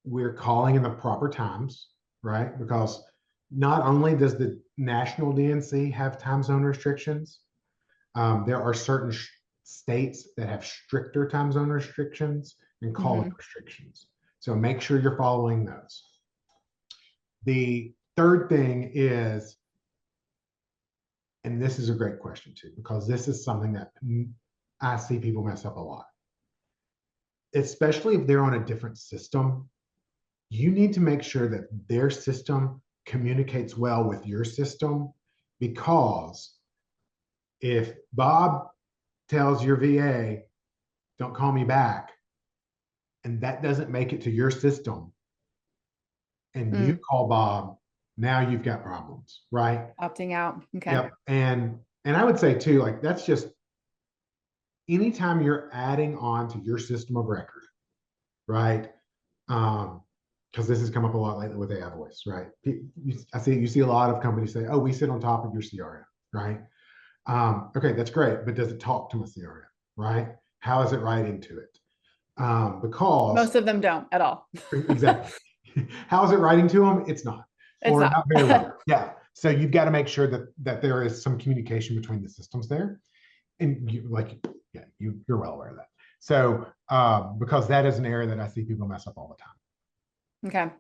we're calling in the proper times, right? Because not only does the national DNC have time zone restrictions, there are certain states that have stricter time zone restrictions and calling restrictions. So make sure you're following those. The third thing is, and this is a great question too, because this is something that I see people mess up a lot. Especially if they're on a different system, you need to make sure that their system communicates well with your system, because if Bob tells your VA, don't call me back, and that doesn't make it to your system, and you call Bob, now you've got problems, right? Opting out. Okay. Yep. And I would say too, like that's just anytime you're adding on to your system of record, right? Because this has come up a lot lately with AI voice, right? You see a lot of companies say, oh, we sit on top of your CRM, right? Okay, that's great, but does it talk to my CRM, right? How is it writing to it? Because most of them don't at all. Exactly. How is it writing to them? It's not. Or not very well. Yeah. So you've got to make sure that there is some communication between the systems there. And you're well aware of that. So because that is an area that I see people mess up all the time. Okay.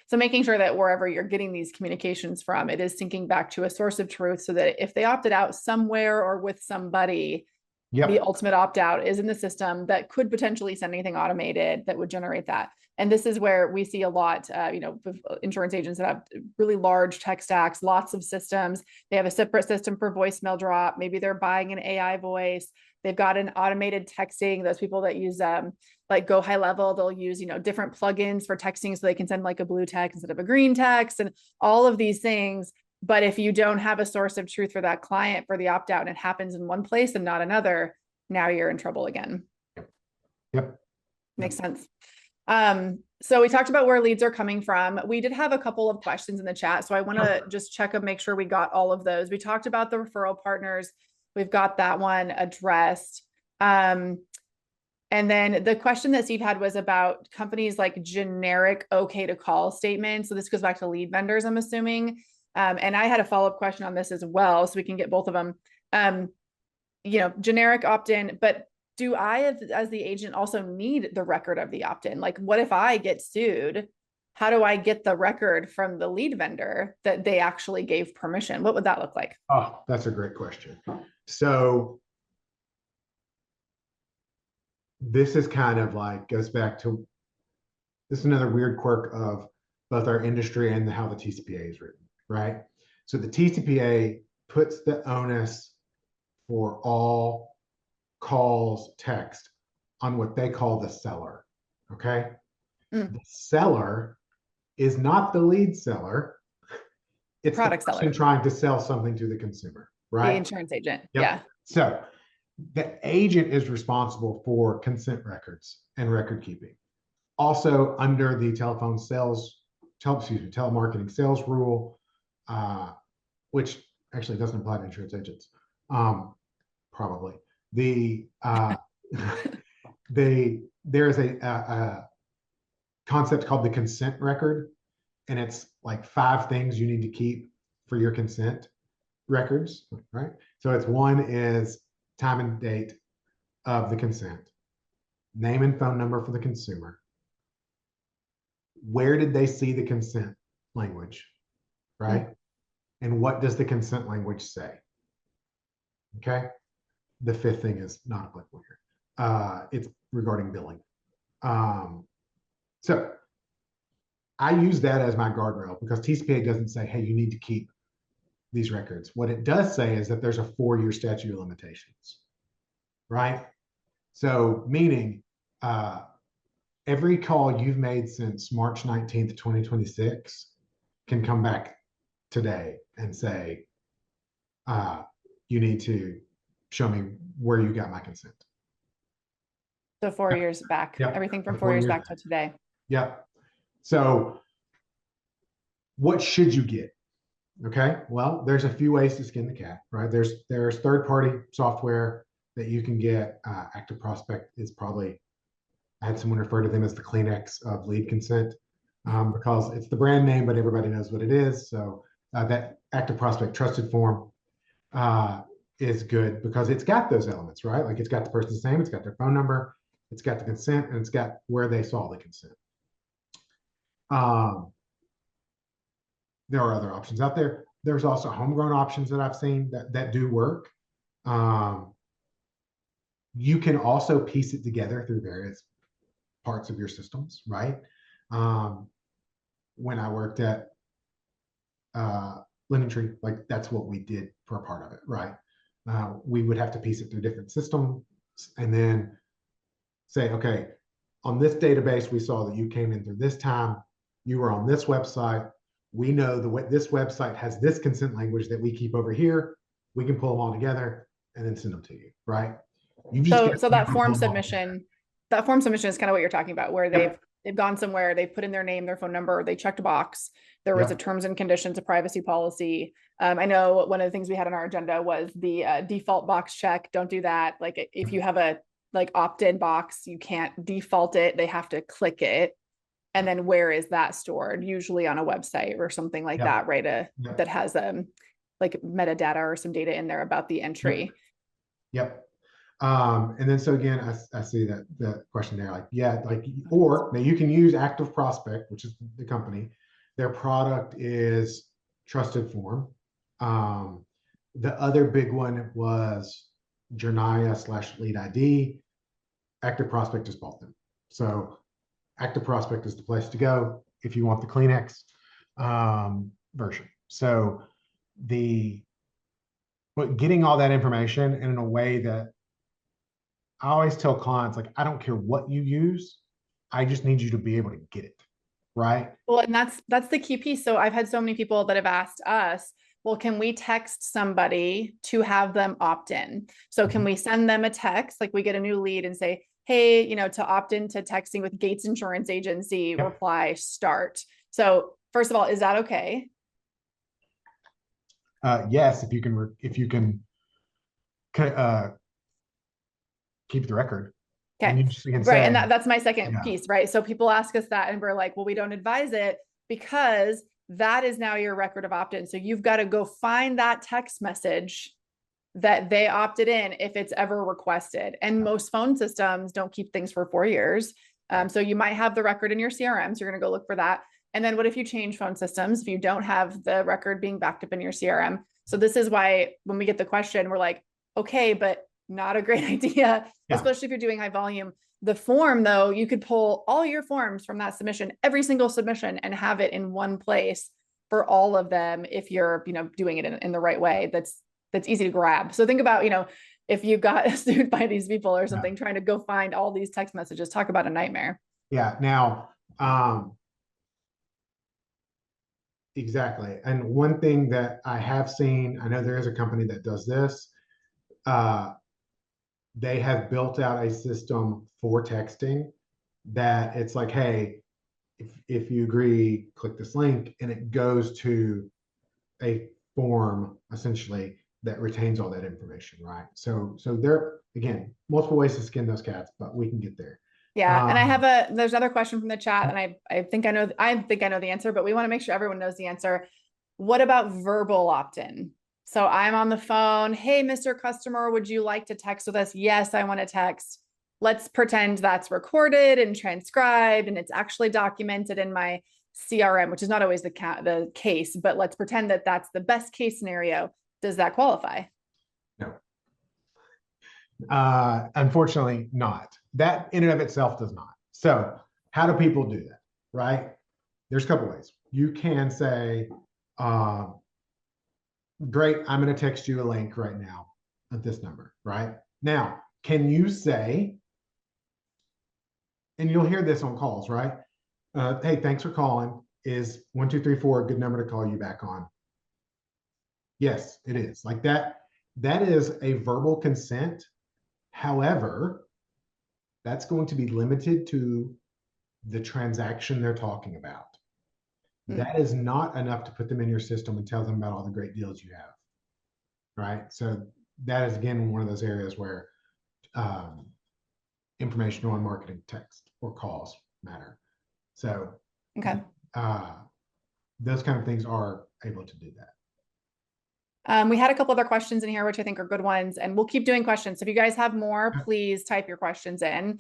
So making sure that wherever you're getting these communications from, it is syncing back to a source of truth, so that if they opted out somewhere or with somebody, the ultimate opt-out is in the system that could potentially send anything automated that would generate that. And this is where we see a lot, with insurance agents that have really large tech stacks, lots of systems. They have a separate system for voicemail drop. Maybe they're buying an AI voice. They've got an automated texting. Those people that use like Go High Level, they'll use, different plugins for texting so they can send like a blue text instead of a green text and all of these things. But if you don't have a source of truth for that client for the opt out and it happens in one place and not another, now you're in trouble again. Yep. Makes sense. So we talked about where leads are coming from. We did have a couple of questions in the chat, so I want to just check and make sure we got all of those. We talked about the referral partners. We've got that one addressed. And then the question that Steve had was about companies like generic okay to call statements. So this goes back to lead vendors, I'm assuming. And I had a follow-up question on this as well, so we can get both of them. Generic opt-in, but do I, as the agent, also need the record of the opt-in? Like, what if I get sued? How do I get the record from the lead vendor that they actually gave permission? What would that look like? Oh, that's a great question. So this is kind of like, goes back to, this is another weird quirk of both our industry and how the TCPA is written, right? So the TCPA puts the onus for all calls text on what they call the seller. Okay. The seller is not the lead seller. It's product the person seller trying to sell something to the consumer, right? The insurance agent. Yep. Yeah. So the agent is responsible for consent records and record keeping. Also under the telemarketing sales rule, which actually doesn't apply to insurance agents. Probably. There is a concept called the consent record, and it's like 5 things you need to keep for your consent records, right? So it's one is time and date of the consent, name and phone number for the consumer, where did they see the consent language, right? And what does the consent language say? Okay. The 5th thing is not applicable here. It's regarding billing. So I use that as my guardrail because TCPA doesn't say, hey, you need to keep these records. What it does say is that there's a 4-year statute of limitations, right? So meaning every call you've made since March 19th, 2026 can come back today and say, you need to show me where you got my consent. So 4 years back, Yep. everything from 4 years back to today. Yep. So what should you get? Okay. Well, there's a few ways to skin the cat, right? There's third-party software that you can get. Active Prospect is probably, I had someone refer to them as the Kleenex of lead consent because it's the brand name, but everybody knows what it is. So that Active Prospect trusted form is good because it's got those elements, right? Like it's got the person's name, it's got their phone number, it's got the consent, and it's got where they saw the consent. There are other options out there. There's also homegrown options that I've seen that do work. You can also piece it together through various parts of your systems, right? When I worked at LendingTree, like that's what we did for a part of it, right? We would have to piece it through different systems and then say, okay, on this database, we saw that you came in through this time, you were on this website. We know this website has this consent language that we keep over here. We can pull them all together and then send them to you, right? So that form submission is kind of what you're talking about, where they've gone somewhere, they've put in their name, their phone number, they checked a box. There was a terms and conditions, a privacy policy. I know one of the things we had on our agenda was the default box check. Don't do that. Like if you have a opt-in box, you can't default it. They have to click it. And then where is that stored? Usually on a website or something like that, right? That has like metadata or some data in there about the entry. Yep. And then so again, I see that the question there, or now you can use Active Prospect, which is the company. Their product is Trusted Form. The other big one was Journia /Lead ID. Active Prospect just bought them. So active prospect is the place to go if you want the Kleenex version. So but getting all that information in a way that I always tell clients, like, I don't care what you use, I just need you to be able to get it, right? Well, and that's the key piece. So I've had so many people that have asked us, well, can we text somebody to have them opt in? So can we send them a text, like we get a new lead and say, hey, to opt into texting with Gates Insurance Agency, Yep. reply start. So first of all, is that okay? Yes, if you can keep the record. Okay. And you can Right. say, And that's my second yeah. piece, right? So people ask us that and we're like, well, we don't advise it because that is now your record of opt-in. So you've got to go find that text message that they opted in if it's ever requested. And most phone systems don't keep things for 4 years. So you might have the record in your CRM. So you're going to go look for that. And then what if you change phone systems, if you don't have the record being backed up in your CRM? So this is why when we get the question, we're like, okay, but not a great idea, especially if you're doing high volume. The form, though, you could pull all your forms from that submission, every single submission, and have it in one place for all of them if you're, doing it in the right way. That's easy to grab. So think about, if you got sued by these people or something, trying to go find all these text messages, talk about a nightmare. Yeah. Now, exactly. And one thing that I have seen, I know there is a company that does this. They have built out a system for texting that it's like, hey, if you agree, click this link, and it goes to a form essentially that retains all that information, right? So there, again, multiple ways to skin those cats, but we can get there. Yeah. And there's another question from the chat, and I think I know the answer, but we want to make sure everyone knows the answer. What about verbal opt-in? So I'm on the phone. Hey, Mr. Customer, would you like to text with us? Yes, I want to text. Let's pretend that's recorded and transcribed and it's actually documented in my CRM, which is not always the case, but let's pretend that that's the best case scenario. Does that qualify? No. Unfortunately not. That in and of itself does not. So how do people do that, right? There's a couple ways. You can say, great, I'm going to text you a link right now at this number, right? Now, can you say, and you'll hear this on calls, right? Hey, thanks for calling. Is 1234 a good number to call you back on? Yes, it is. Like that. That is a verbal consent. However, that's going to be limited to the transaction they're talking about. That is not enough to put them in your system and tell them about all the great deals you have, right? So that is, again, one of those areas where information on marketing text or calls matter. So okay, those kind of things are able to do that. We had a couple other questions in here, which I think are good ones, and we'll keep doing questions. So if you guys have more, please type your questions in.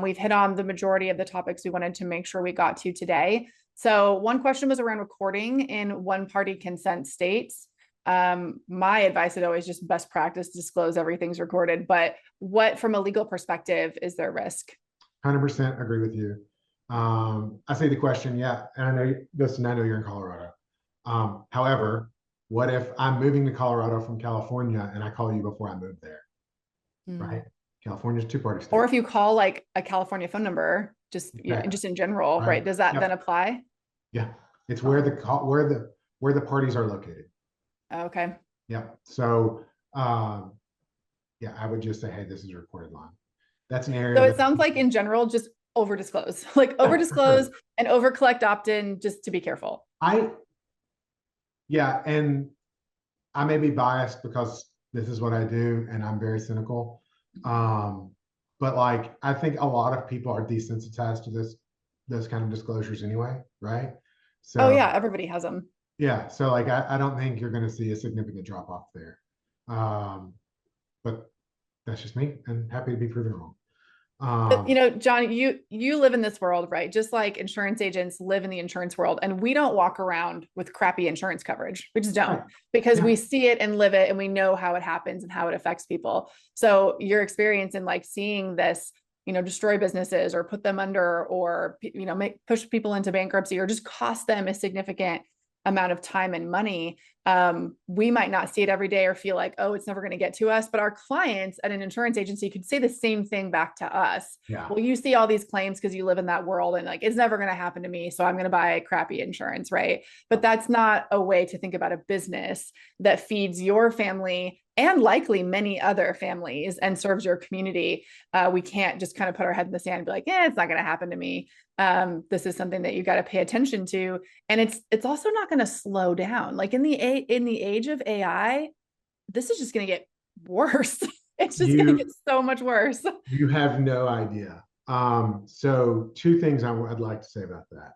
We've hit on the majority of the topics we wanted to make sure we got to today. So one question was around recording in one-party consent states. My advice would always just best practice, disclose everything's recorded, but what, from a legal perspective, is there risk? 100% agree with you. I see the question, yeah, and I know you're in Colorado. However, what if I'm moving to Colorado from California and I call you before I move there, right? California's two-party state. Or if you call like a California phone number, just in general, right? Does that then apply? Yeah, it's where the parties are located. Okay. Yeah. So, yeah, I would just say, hey, this is a recorded line. That's an area. So it sounds like in general, just over disclose, like over disclose and over collect opt-in, just to be careful. Yeah, and I may be biased because this is what I do and I'm very cynical. But like, I think a lot of people are desensitized to those kind of disclosures anyway, right? So, oh yeah, everybody has them. Yeah, so like I don't think you're going to see a significant drop off there. But that's just me, and happy to be proven wrong. But, John, you live in this world, right? Just like insurance agents live in the insurance world, and we don't walk around with crappy insurance coverage. We just don't, because we see it and live it, and we know how it happens and how it affects people. So your experience in like seeing this, destroy businesses or put them under, or, push people into bankruptcy, or just cost them a significant amount of time and money. We might not see it every day or feel like, oh, it's never going to get to us. But our clients at an insurance agency could say the same thing back to us. Yeah. Well, you see all these claims because you live in that world, and like, it's never going to happen to me, so I'm going to buy crappy insurance, right? But that's not a way to think about a business that feeds your family and likely many other families and serves your community. We can't just kind of put our head in the sand and be like, it's not going to happen to me. This is something that you got to pay attention to. And it's also not going to slow down. Like in the age of AI, this is just going to get worse. It's just going to get so much worse. You have no idea. So two things I'd like to say about that.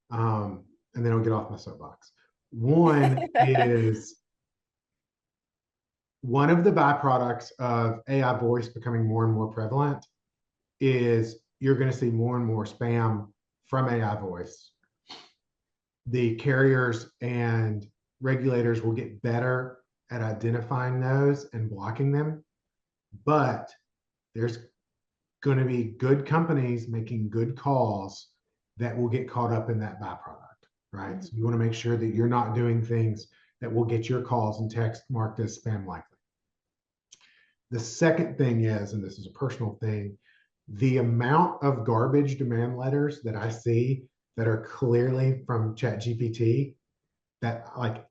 And then I'll get off my soapbox. One is, one of the byproducts of AI voice becoming more and more prevalent is you're going to see more and more spam from AI voice. The carriers and regulators will get better at identifying those and blocking them, but there's going to be good companies making good calls that will get caught up in that byproduct, right? Mm-hmm. So you want to make sure that you're not doing things that will get your calls and text marked as spam likely. The second thing is, and this is a personal thing, the amount of garbage demand letters that I see that are clearly from ChatGPT, that like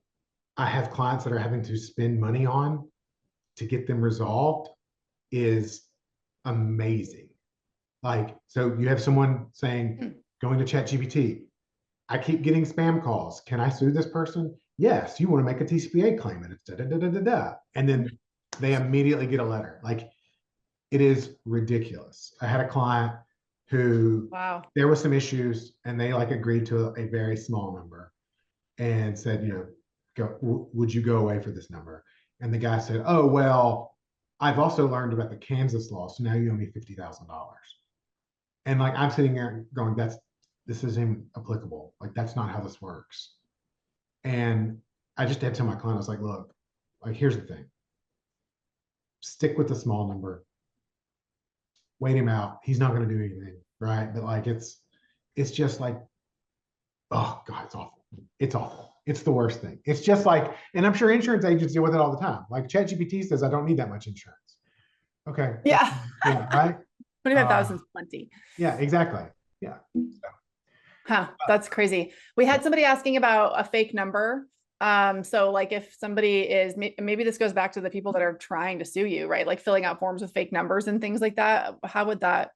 I have clients that are having to spend money on to get them resolved, is amazing. Like, so you have someone saying, going to ChatGPT, I keep getting spam calls. Can I sue this person? Yes. You want to make a TCPA claim, and it's da da da da da da. And then they immediately get a letter. Like, it is ridiculous. I had a client who, wow, there was some issues, and they like agreed to a very small number and said, would you go away for this number? And the guy said, oh, well, I've also learned about the Kansas law, so now you owe me $50,000. And like, I'm sitting there going, this isn't applicable. Like, that's not how this works. And I just had to tell my client, I was like, look, like, here's the thing. Stick with the small number. Wait him out. He's not going to do anything, right? But like, it's just like, oh God, it's awful. It's awful. It's the worst thing. It's just like, and I'm sure insurance agents deal with it all the time. Like, ChatGPT says, I don't need that much insurance. Okay. Yeah. Yeah. Right. 25,000 is plenty. Yeah, exactly. Yeah. Huh, that's crazy. We had somebody asking about a fake number. So like if somebody is, maybe this goes back to the people that are trying to sue you, right? Like filling out forms with fake numbers and things like that. How would that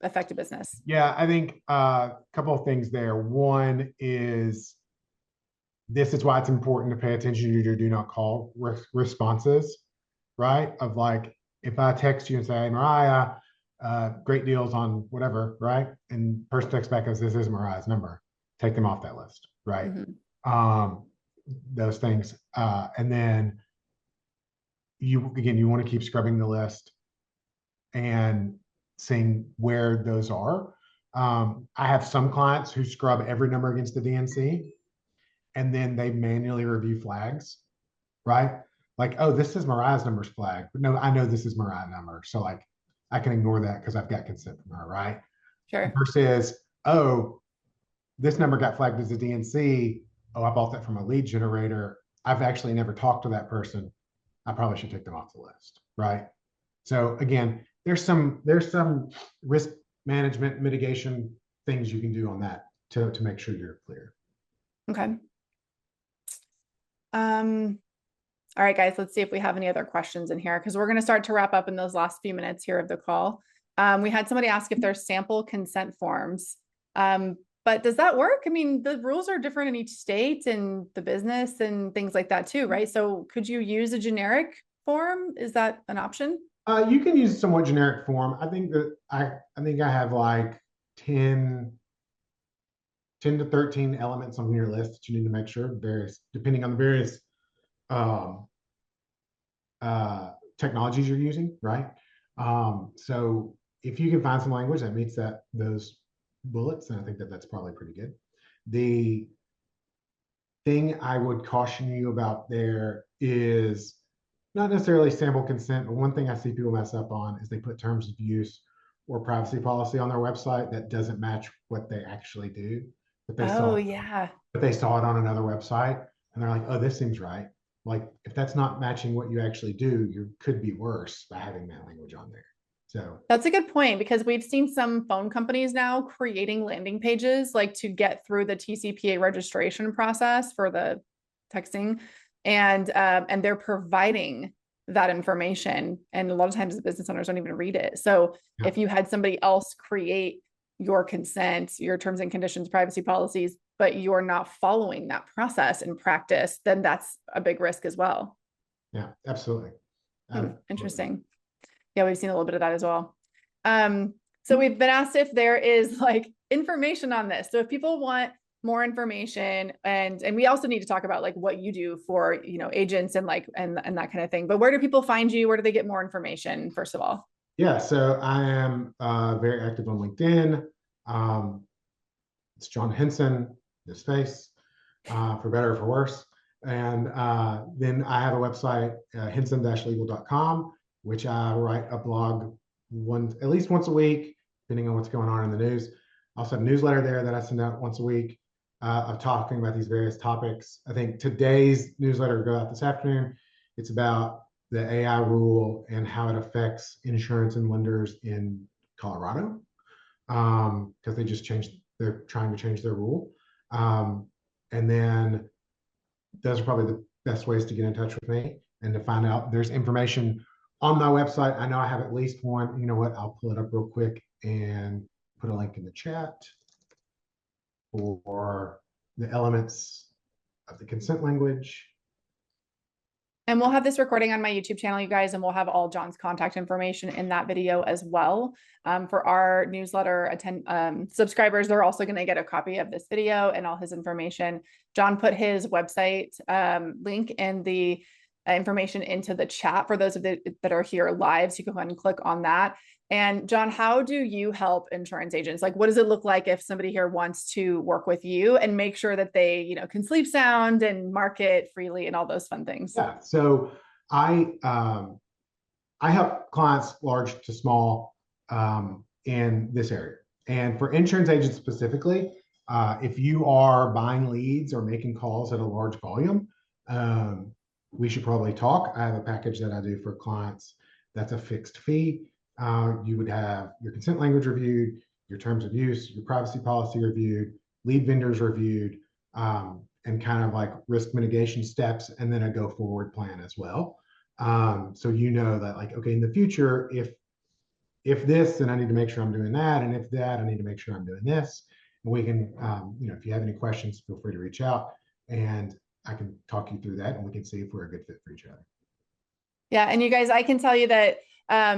affect a business? Yeah, I think a couple of things there. One is, this is why it's important to pay attention to your do not call responses, right? Of like, if I text you and say, hey, Mariah, great deals on whatever, right? And person texts back and says, this is Mariah's number. Take them off that list, right? Mm-hmm. Those things. And then you want to keep scrubbing the list and seeing where those are. I have some clients who scrub every number against the DNC, and then they manually review flags, right? Like, oh, this is Mariah's number's flag, but no, I know this is Mariah's number. So like, I can ignore that because I've got consent from her, right? Sure. Versus, oh, this number got flagged as a DNC. Oh, I bought that from a lead generator. I've actually never talked to that person. I probably should take them off the list, right? So again, there's some risk management mitigation things you can do on that to make sure you're clear. Okay. All right, guys, let's see if we have any other questions in here, because we're going to start to wrap up in those last few minutes here of the call. We had somebody ask if there's sample consent forms. But does that work? I mean, the rules are different in each state and the business and things like that too, right? So could you use a generic form? Is that an option? You can use a somewhat generic form. I think that I think I have like 10 to 13 elements on your list that you need to make sure, depending on the various technologies you're using, right? So if you can find some language that meets those bullets, then I think that's probably pretty good. The thing I would caution you about there is not necessarily sample consent, but one thing I see people mess up on is they put terms of use or privacy policy on their website that doesn't match what they actually do, but Oh, yeah. they saw it on another website and they're like, oh, this seems right. Like if that's not matching what you actually do, you could be worse by having that language on there. So That's a good point, because we've seen some phone companies now creating landing pages like to get through the TCPA registration process for the texting, and they're providing that information, and a lot of times the business owners don't even read it. So yeah. if you had somebody else create your consent, your terms and conditions, privacy policies, but you're not following that process in practice, then that's a big risk as well. Yeah, absolutely. Interesting. Yeah, we've seen a little bit of that as well. So we've been asked if there is like information on this. So if people want more information, and we also need to talk about like what you do for, you know, agents and like, and that kind of thing. But where do people find you? Where do they get more information, first of all? Yeah, so I am very active on LinkedIn. It's John Henson, this face, for better or for worse. And then I have a website, henson-legal.com, which I write a blog at least once a week, depending on what's going on in the news. I also have a newsletter there that I send out once a week of talking about these various topics. I think today's newsletter will go out this afternoon. It's about the AI rule and how it affects insurance and lenders in Colorado, because they just they're trying to change their rule. And then those are probably the best ways to get in touch with me and to find out. There's information on my website. I know I have at least one. You know what? I'll pull it up real quick and put a link in the chat for the elements of the consent language. And we'll have this recording on my YouTube channel, you guys, and we'll have all John's contact information in that video as well. For our newsletter subscribers, they're also going to get a copy of this video and all his information. John put his website link and the information into the chat for those of that are here live. So you can go ahead and click on that. And John, how do you help insurance agents? Like, what does it look like if somebody here wants to work with you and make sure that they, you know, can sleep sound and market freely and all those fun things? Yeah. So I help clients large to small in this area. And for insurance agents specifically, if you are buying leads or making calls at a large volume, we should probably talk. I have a package that I do for clients that's a fixed fee. You would have your consent language reviewed, your terms of use, your privacy policy reviewed, lead vendors reviewed, and kind of like risk mitigation steps, and then a go forward plan as well. So you know that like, okay, in the future, if this, then I need to make sure I'm doing that. And if that, I need to make sure I'm doing this. And we can, you know, if you have any questions, feel free to reach out and I can talk you through that and we can see if we're a good fit for each other. Yeah. And you guys, I can tell you that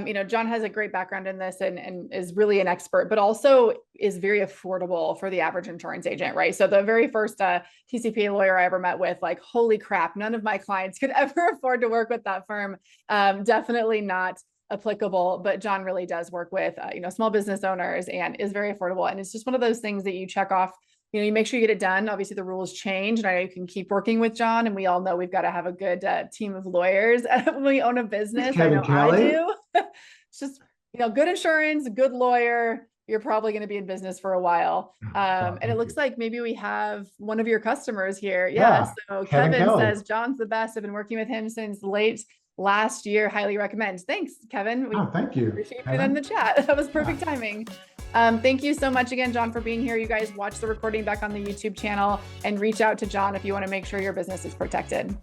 you know, John has a great background in this and is really an expert, but also is very affordable for the average insurance agent, right? So the very first TCPA lawyer I ever met with, like, holy crap, none of my clients could ever afford to work with that firm. Definitely not applicable, but John really does work with, you know, small business owners and is very affordable. And it's just one of those things that you check off. You know, you make sure you get it done. Obviously, the rules change, and I know you can keep working with John. And we all know we've got to have a good team of lawyers when we own a business. I know I do. It's just, you know, good insurance, good lawyer. You're probably going to be in business for a while. And it looks like maybe we have one of your customers here. Yeah. So Kevin says John's the best. I've been working with him since late last year. Highly recommend. Thanks, Kevin. Thank you. Appreciate it in the chat. That was perfect timing. Thank you so much again, John, for being here. You guys watch the recording back on the YouTube channel and reach out to John if you want to make sure your business is protected.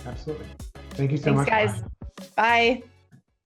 Absolutely. Thank you so much. Thanks, guys. Bye.